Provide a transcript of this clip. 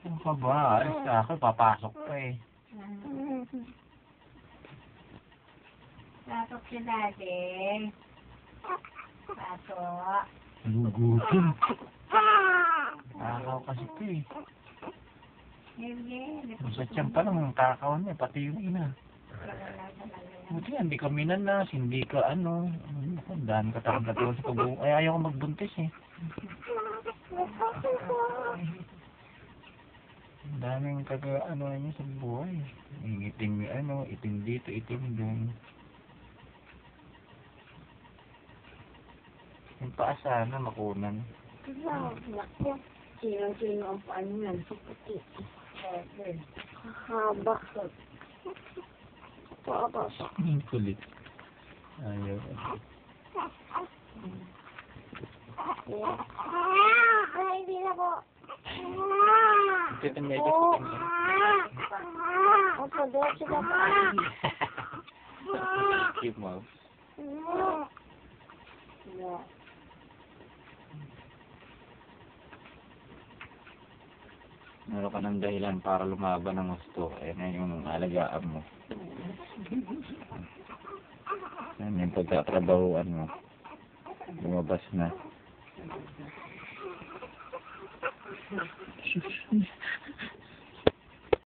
Ano ka ba? Alis ka ako, papasok ka eh. Pasok si Daddy. Pasok. Lugutin. Takaw kasi ito eh. Hindi. Sa tiyan pa lang, takaw na eh, pati yung ina. Buti yan, hindi ka minanas, hindi ka ano. Ang dami ka talaga sa pag-uong. Ay, ayaw ko magbuntis eh. Ang daming ano niya sa buhay. Itim ano, itim dito, itim doon. Yung paa sana makunan. Sino ang paano yan? Puputi. Haba. Papasok. Ang kulit. Ayaw. Ay, hindi na po. Ito niya, ito niya. Opo, doon sila po. Keep mo. Meron ka ng dahilan para lumaban ng gusto. Ayan na yung alagaan mo. Ayan yung pagtatrabahuan mo. Lumabas na.